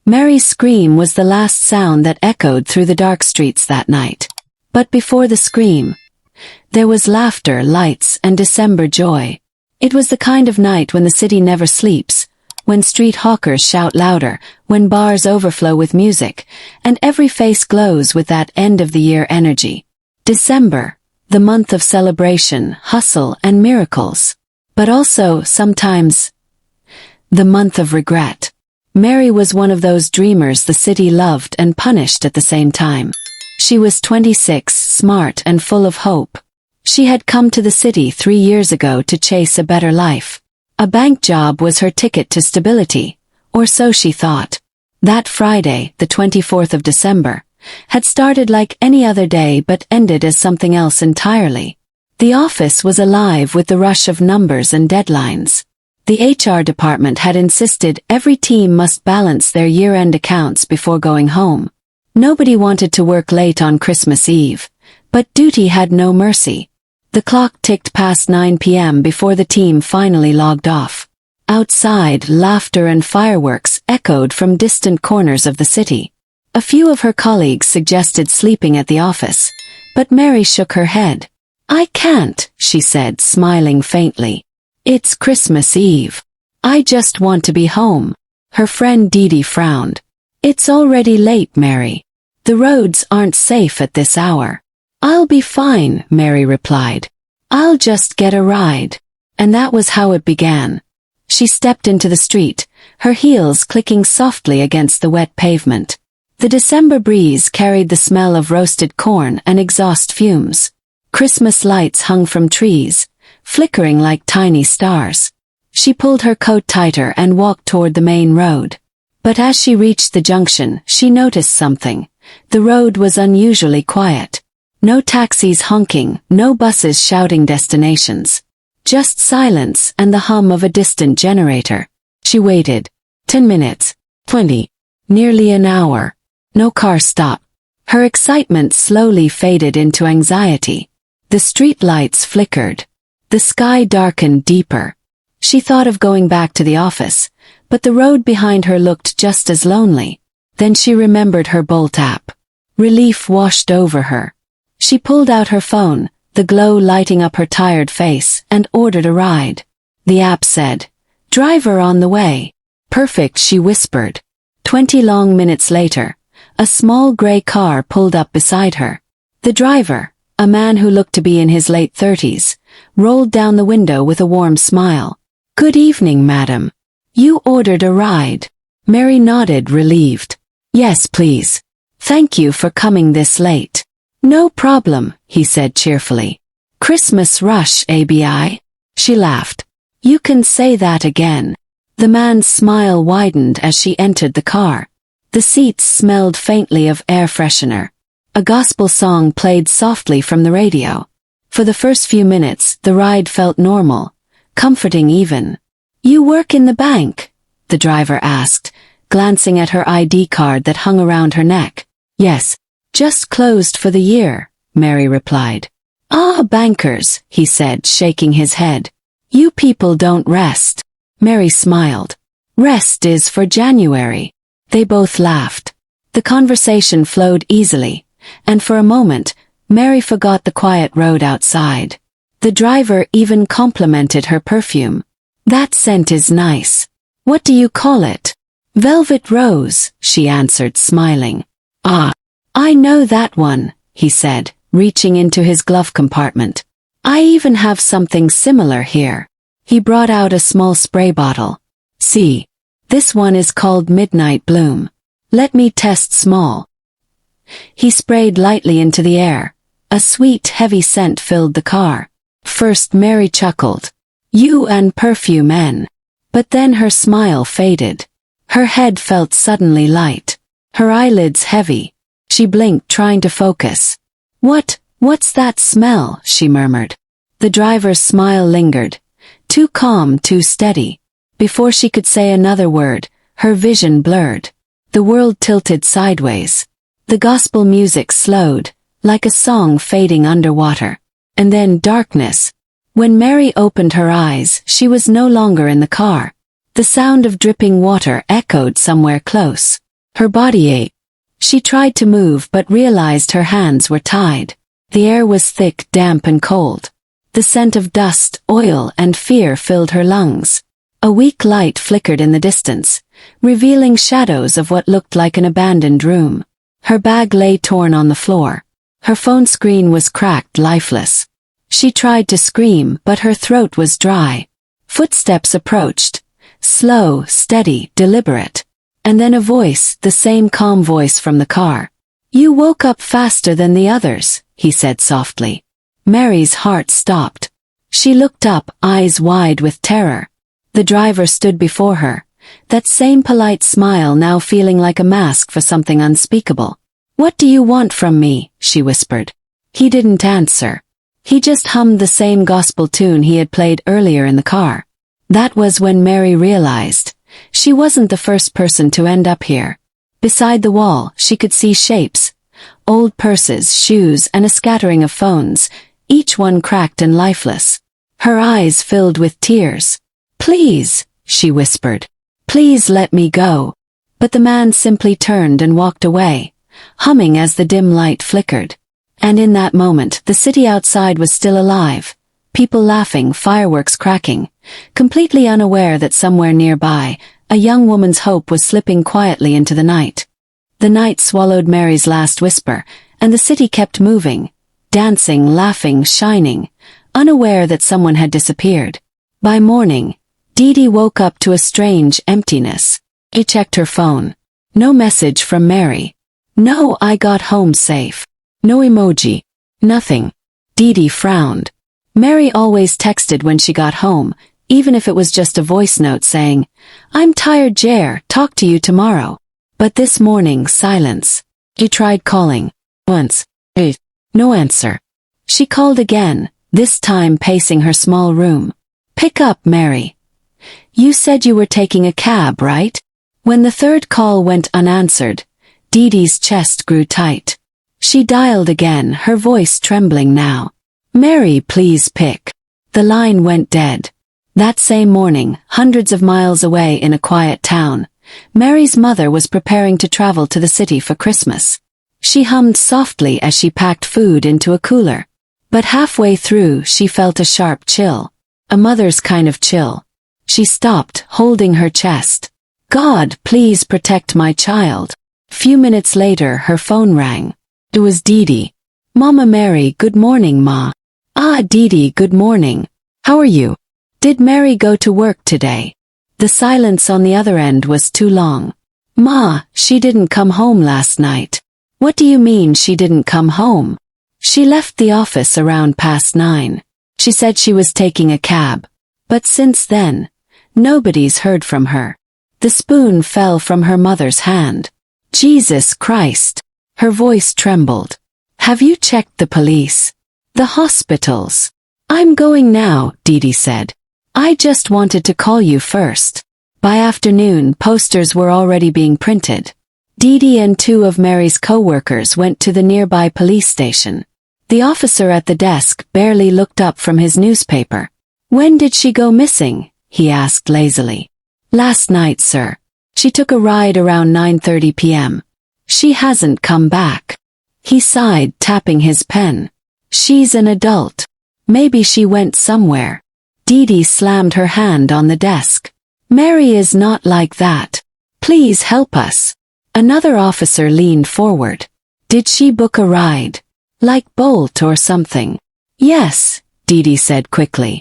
Mary's scream was the last sound that echoed through the dark streets that night. But before the scream, there was laughter, lights, and December joy. It was the kind of night when the city never sleeps, when street hawkers shout louder, when bars overflow with music, and every face glows with that end-of-the-year energy. December, the month of celebration, hustle, and miracles. But also, sometimes, the month of regret. Mary was one of those dreamers the city loved and punished at the same time. She was 26, smart and full of hope. She had come to the city 3 years ago to chase a better life. A bank job was her ticket to stability, or so she thought. That Friday, the 24th of December, had started like any other day but ended as something else entirely. The office was alive with the rush of numbers and deadlines. The HR department had insisted every team must balance their year-end accounts before going home. Nobody wanted to work late on Christmas Eve, but duty had no mercy. The clock ticked past 9 p.m. before the team finally logged off. Outside, laughter and fireworks echoed from distant corners of the city. A few of her colleagues suggested sleeping at the office, but Mary shook her head. "I can't," she said, smiling faintly. "It's Christmas Eve. I just want to be home." Her friend Dee Dee frowned. "It's already late, Mary. The roads aren't safe at this hour." "I'll be fine," Mary replied. "I'll just get a ride." And that was how it began. She stepped into the street, her heels clicking softly against the wet pavement. The December breeze carried the smell of roasted corn and exhaust fumes. Christmas lights hung from trees, flickering like tiny stars. She pulled her coat tighter and walked toward the main road. But as she reached the junction, she noticed something. The road was unusually quiet. No taxis honking, no buses shouting destinations. Just silence and the hum of a distant generator. She waited. 10 minutes. 20. Nearly an hour. No car stop. Her excitement slowly faded into anxiety. The street lights flickered. The sky darkened deeper. She thought of going back to the office, but the road behind her looked just as lonely. Then she remembered her Bolt app. Relief washed over her. She pulled out her phone, the glow lighting up her tired face, and ordered a ride. The app said, "Driver on the way." "Perfect," she whispered. 20 long minutes later, a small gray car pulled up beside her. The driver, a man who looked to be in his late 30s, rolled down the window with a warm smile. "Good evening, madam. You ordered a ride." Mary nodded, relieved. "Yes, please. Thank you for coming this late." "No problem," he said cheerfully. "Christmas rush, ABI?" She laughed. "You can say that again." The man's smile widened as she entered the car. The seats smelled faintly of air freshener. A gospel song played softly from the radio. For the first few minutes, the ride felt normal, comforting even. "You work in the bank?" the driver asked, glancing at her ID card that hung around her neck. "Yes, just closed for the year," Mary replied. "Ah, bankers," he said, shaking his head. "You people don't rest." Mary smiled. "Rest is for January." They both laughed. The conversation flowed easily, and for a moment, Mary forgot the quiet road outside. The driver even complimented her perfume. "That scent is nice. What do you call it?" "Velvet Rose," she answered, smiling. "Ah, I know that one," he said, reaching into his glove compartment. "I even have something similar here." He brought out a small spray bottle. "See, this one is called Midnight Bloom. Let me test small." He sprayed lightly into the air. A sweet, heavy scent filled the car. First Mary chuckled. "You and perfume men." But then her smile faded. Her head felt suddenly light. Her eyelids heavy. She blinked, trying to focus. What's that smell?" she murmured. The driver's smile lingered. Too calm, too steady. Before she could say another word, her vision blurred. The world tilted sideways. The gospel music slowed, like a song fading underwater. And then darkness. When Mary opened her eyes, she was no longer in the car. The sound of dripping water echoed somewhere close. Her body ached. She tried to move but realized her hands were tied. The air was thick, damp and cold. The scent of dust, oil and fear filled her lungs. A weak light flickered in the distance, revealing shadows of what looked like an abandoned room. Her bag lay torn on the floor. Her phone screen was cracked, lifeless. She tried to scream, but her throat was dry. Footsteps approached. Slow, steady, deliberate. And then a voice, the same calm voice from the car. "You woke up faster than the others," he said softly. Mary's heart stopped. She looked up, eyes wide with terror. The driver stood before her, that same polite smile now feeling like a mask for something unspeakable. "What do you want from me?" she whispered. He didn't answer. He just hummed the same gospel tune he had played earlier in the car. That was when Mary realized she wasn't the first person to end up here. Beside the wall, she could see shapes, old purses, shoes, and a scattering of phones, each one cracked and lifeless. Her eyes filled with tears. "Please," she whispered. "Please let me go." But the man simply turned and walked away, humming as the dim light flickered. And in that moment, the city outside was still alive. People laughing, fireworks cracking, completely unaware that somewhere nearby, a young woman's hope was slipping quietly into the night. The night swallowed Mary's last whisper, and the city kept moving, dancing, laughing, shining, unaware that someone had disappeared. By morning, Dee woke up to a strange emptiness. She checked her phone. No message from Mary. No "I got home safe." No emoji. Nothing. Dee frowned. Mary always texted when she got home, even if it was just a voice note saying, "I'm tired, Jer, talk to you tomorrow." But this morning, silence. She tried calling. Once. No answer. She called again, this time pacing her small room. "Pick up, Mary. You said you were taking a cab, right?" When the third call went unanswered, Dee's chest grew tight. She dialed again, her voice trembling now. "Mary, please pick." The line went dead. That same morning, hundreds of miles away in a quiet town, Mary's mother was preparing to travel to the city for Christmas. She hummed softly as she packed food into a cooler. But halfway through, she felt a sharp chill. A mother's kind of chill. She stopped, holding her chest. "God, please protect my child." Few minutes later, her phone rang. It was Dee. "Mama Mary, good morning, Ma." "Ah, Dee, good morning. How are you? Did Mary go to work today?" The silence on the other end was too long. "Ma, she didn't come home last night." "What do you mean she didn't come home?" "She left the office around past 9. She said she was taking a cab. But since then, nobody's heard from her." The spoon fell from her mother's hand. "Jesus Christ." Her voice trembled. "Have you checked the police? The hospitals?" "I'm going now," Dee said. "I just wanted to call you first." By afternoon, posters were already being printed. Dee and two of Mary's co-workers went to the nearby police station. The officer at the desk barely looked up from his newspaper. "When did she go missing?" he asked lazily. "Last night, sir. She took a ride around 9:30 p.m. She hasn't come back." He sighed, tapping his pen. "She's an adult. Maybe she went somewhere." Dee slammed her hand on the desk. "Mary is not like that. Please help us." Another officer leaned forward. "Did she book a ride? Like Bolt or something?" "Yes," Dee said quickly.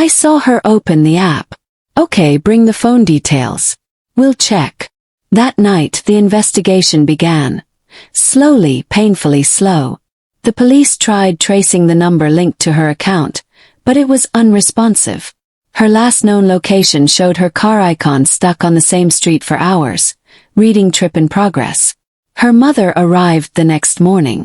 "I saw her open the app." "Okay, bring the phone details. We'll check." That night, the investigation began. Slowly, painfully slow. The police tried tracing the number linked to her account, but it was unresponsive. Her last known location showed her car icon stuck on the same street for hours, reading trip in progress. Her mother arrived the next morning.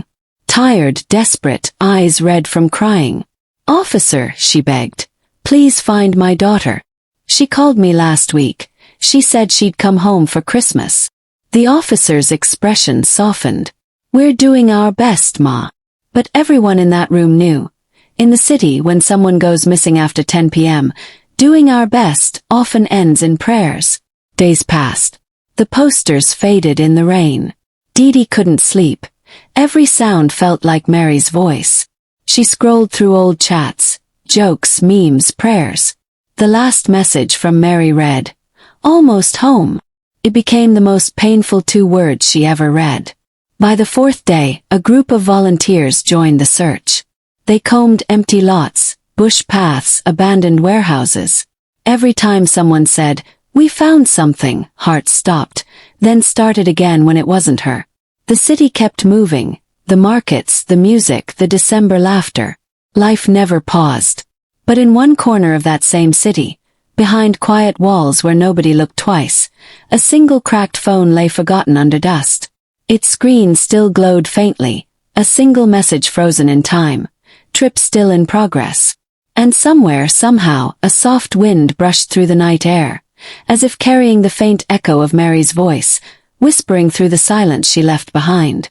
Tired, desperate, eyes red from crying. "Officer," she begged, "please find my daughter. She called me last week. She said she'd come home for Christmas." The officer's expression softened. "We're doing our best, Ma." But everyone in that room knew. In the city, when someone goes missing after 10 p.m., doing our best often ends in prayers. Days passed. The posters faded in the rain. Dee couldn't sleep. Every sound felt like Mary's voice. She scrolled through old chats, jokes, memes, prayers. The last message from Mary read, "Almost home." It became the most painful 2 words she ever read. By the 4th day, a group of volunteers joined the search. They combed empty lots, bush paths, abandoned warehouses. Every time someone said, "We found something," hearts stopped, then started again when it wasn't her. The city kept moving, the markets, the music, the December laughter. Life never paused. But in one corner of that same city, behind quiet walls where nobody looked twice, a single cracked phone lay forgotten under dust. Its screen still glowed faintly, a single message frozen in time, trip still in progress. And somewhere, somehow, a soft wind brushed through the night air, as if carrying the faint echo of Mary's voice, whispering through the silence she left behind.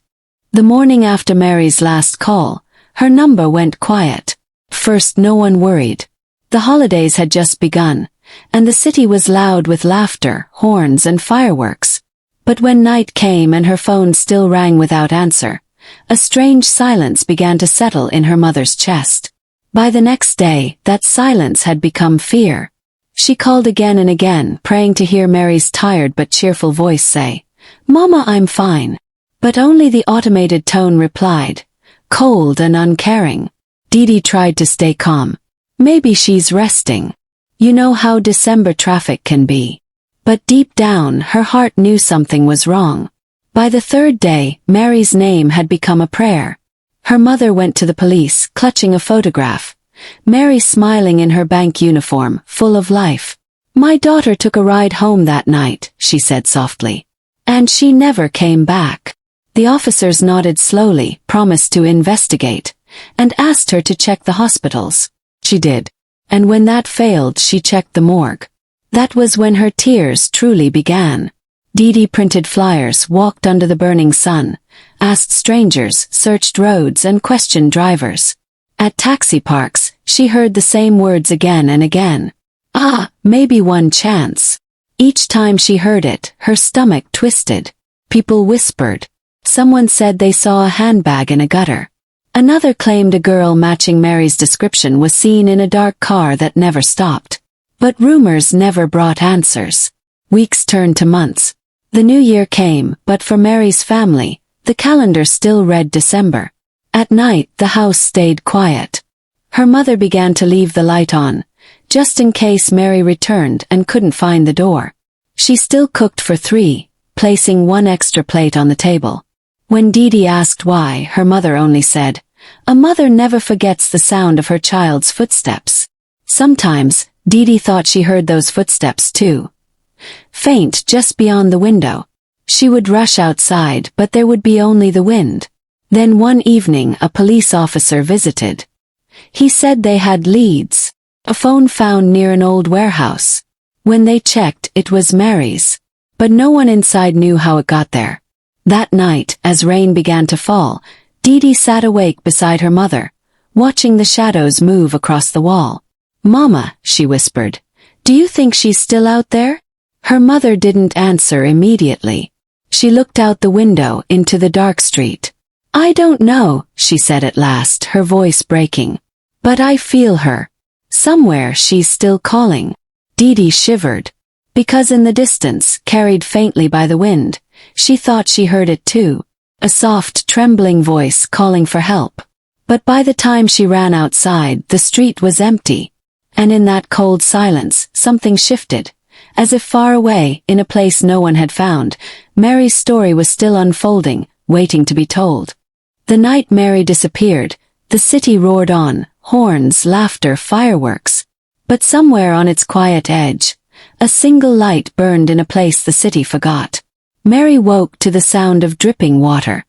The morning after Mary's last call, her number went quiet. First, no one worried. The holidays had just begun, and the city was loud with laughter, horns, and fireworks. But when night came and her phone still rang without answer, a strange silence began to settle in her mother's chest. By the next day, that silence had become fear. She called again and again, praying to hear Mary's tired but cheerful voice say, "Mama, I'm fine." But only the automated tone replied, cold and uncaring. Dee tried to stay calm. Maybe she's resting. You know how December traffic can be. But deep down, her heart knew something was wrong. By the 3rd day, Mary's name had become a prayer. Her mother went to the police, clutching a photograph. Mary smiling in her bank uniform, full of life. "My daughter took a ride home that night," she said softly. "And she never came back." The officers nodded slowly, promised to investigate, and asked her to check the hospitals. She did. And when that failed, she checked the morgue. That was when her tears truly began. Dee printed flyers, walked under the burning sun, asked strangers, searched roads, and questioned drivers. At taxi parks, she heard the same words again and again. Maybe one chance. Each time she heard it, her stomach twisted. People whispered. Someone said they saw a handbag in a gutter. Another claimed a girl matching Mary's description was seen in a dark car that never stopped. But rumors never brought answers. Weeks turned to months. The new year came, but for Mary's family, the calendar still read December. At night, the house stayed quiet. Her mother began to leave the light on, just in case Mary returned and couldn't find the door. She still cooked for 3, placing 1 extra plate on the table. When Dee asked why, her mother only said, "A mother never forgets the sound of her child's footsteps." Sometimes, Dee thought she heard those footsteps too. Faint just beyond the window. She would rush outside, but there would be only the wind. Then one evening a police officer visited. He said they had leads. A phone found near an old warehouse. When they checked, it was Mary's. But no one inside knew how it got there. That night, as rain began to fall, Dee sat awake beside her mother, watching the shadows move across the wall. "Mama," she whispered, "do you think she's still out there?" Her mother didn't answer immediately. She looked out the window into the dark street. "I don't know," she said at last, her voice breaking. "But I feel her. Somewhere she's still calling." Dee shivered. Because in the distance, carried faintly by the wind, she thought she heard it too. A soft, trembling voice calling for help. But by the time she ran outside, the street was empty. And in that cold silence, something shifted. As if far away, in a place no one had found, Mary's story was still unfolding, waiting to be told. The night Mary disappeared, the city roared on, horns, laughter, fireworks. But somewhere on its quiet edge, a single light burned in a place the city forgot. Mary woke to the sound of dripping water.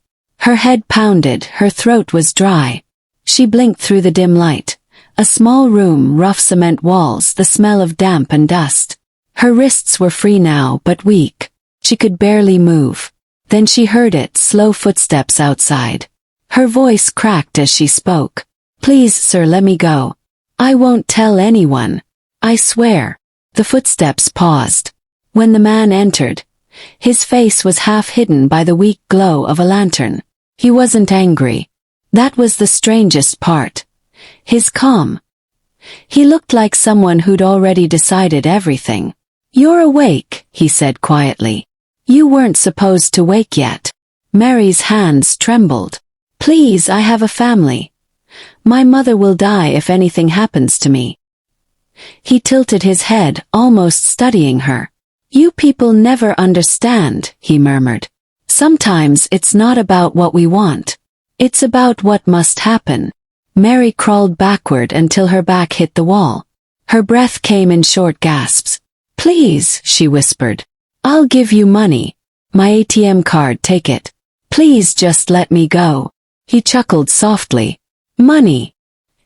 Her head pounded, her throat was dry. She blinked through the dim light. A small room, rough cement walls, the smell of damp and dust. Her wrists were free now, but weak. She could barely move. Then she heard it, slow footsteps outside. Her voice cracked as she spoke. "Please, sir, let me go. I won't tell anyone. I swear." The footsteps paused. When the man entered, His face was half hidden by the weak glow of a lantern. He wasn't angry. That was the strangest part. His calm. He looked like someone who'd already decided everything. "You're awake," he said quietly. "You weren't supposed to wake yet." Mary's hands trembled. "Please, I have a family. My mother will die if anything happens to me." He tilted his head, almost studying her. "You people never understand," he murmured. "Sometimes it's not about what we want. It's about what must happen." Mary crawled backward until her back hit the wall. Her breath came in short gasps. "Please," she whispered. "I'll give you money. My ATM card, take it. Please just let me go." He chuckled softly. "Money."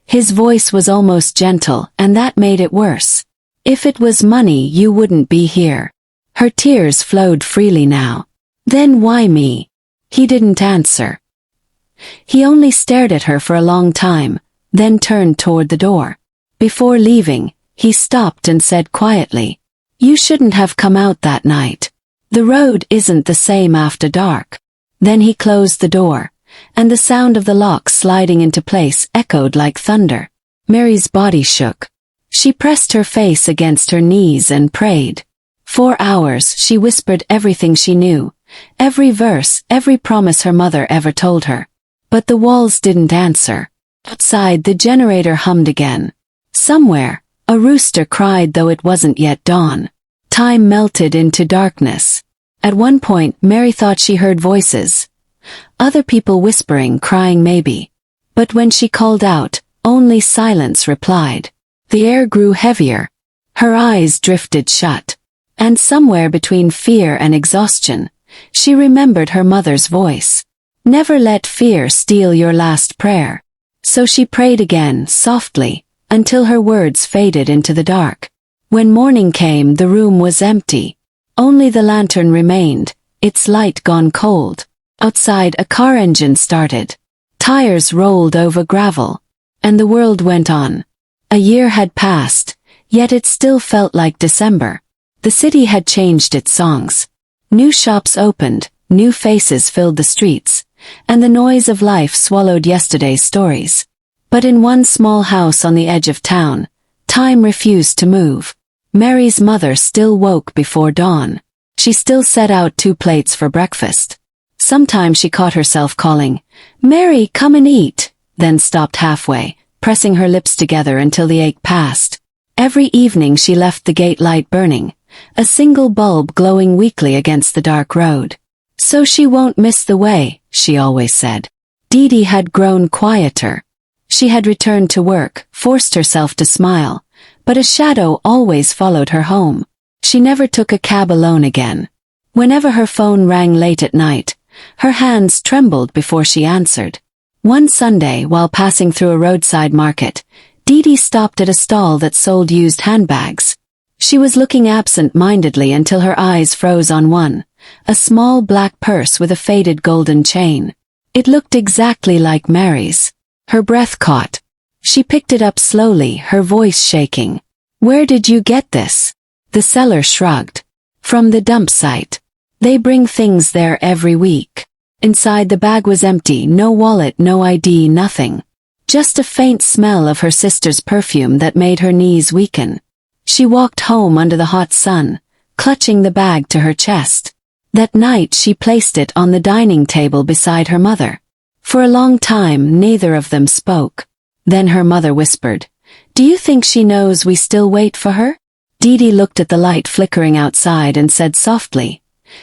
His voice was almost gentle, and that made it worse. "If it was money, you wouldn't be here." Her tears flowed freely now. "Then why me?" He didn't answer. He only stared at her for a long time, then turned toward the door. Before leaving, he stopped and said quietly, "You shouldn't have come out that night. The road isn't the same after dark." Then he closed the door, and the sound of the lock sliding into place echoed like thunder. Mary's body shook. She pressed her face against her knees and prayed. For hours she whispered everything she knew, every verse, every promise her mother ever told her. But the walls didn't answer. Outside, the generator hummed again. Somewhere, a rooster cried though it wasn't yet dawn. Time melted into darkness. At one point, Mary thought she heard voices. Other people whispering, crying maybe. But when she called out, only silence replied. The air grew heavier. Her eyes drifted shut. And somewhere between fear and exhaustion, she remembered her mother's voice. "Never let fear steal your last prayer." So she prayed again, softly, until her words faded into the dark. When morning came, the room was empty. Only the lantern remained, its light gone cold. Outside, a car engine started. Tires rolled over gravel. And the world went on. A year had passed, yet it still felt like December. The city had changed its songs. New shops opened, new faces filled the streets, and the noise of life swallowed yesterday's stories. But in one small house on the edge of town, time refused to move. Mary's mother still woke before dawn. She still set out 2 plates for breakfast. Sometimes she caught herself calling, "Mary, come and eat," then stopped halfway, pressing her lips together until the ache passed. Every evening she left the gate light burning, a single bulb glowing weakly against the dark road. "So she won't miss the way," she always said. Dee had grown quieter. She had returned to work, forced herself to smile, but a shadow always followed her home. She never took a cab alone again. Whenever her phone rang late at night, her hands trembled before she answered. One Sunday, while passing through a roadside market, Dee stopped at a stall that sold used handbags. She was looking absent-mindedly until her eyes froze on one, a small black purse with a faded golden chain. It looked exactly like Mary's. Her breath caught. She picked it up slowly, her voice shaking. "Where did you get this?" The seller shrugged. "From the dump site. They bring things there every week." Inside, the bag was empty, no wallet, no ID, nothing. Just a faint smell of her sister's perfume that made her knees weaken. She walked home under the hot sun, clutching the bag to her chest. That night she placed it on the dining table beside her mother. For a long time neither of them spoke. Then her mother whispered, "Do you think she knows we still wait for her?" Dee looked at the light flickering outside and said softly,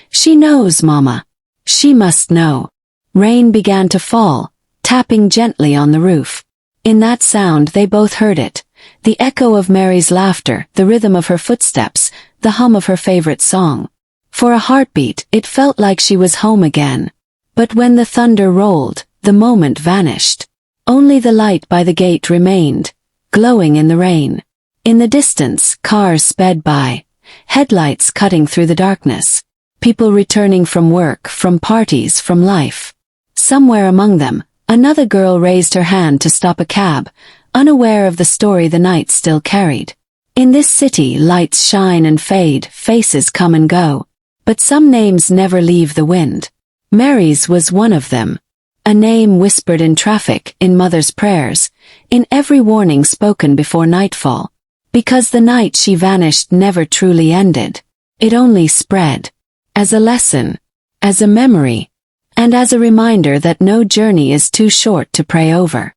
"She knows, Mama. She must know." Rain began to fall, tapping gently on the roof. In that sound they both heard it. The echo of Mary's laughter, the rhythm of her footsteps, the hum of her favorite song. For a heartbeat, it felt like she was home again. But when the thunder rolled, the moment vanished. Only the light by the gate remained, glowing in the rain. In the distance, cars sped by, headlights cutting through the darkness. People returning from work, from parties, from life. Somewhere among them, another girl raised her hand to stop a cab, unaware of the story the night still carried. In this city, lights shine and fade, faces come and go. But some names never leave the wind. Mary's was one of them. A name whispered in traffic, in mother's prayers, in every warning spoken before nightfall. Because the night she vanished never truly ended. It only spread. As a lesson. As a memory. And as a reminder that no journey is too short to pray over.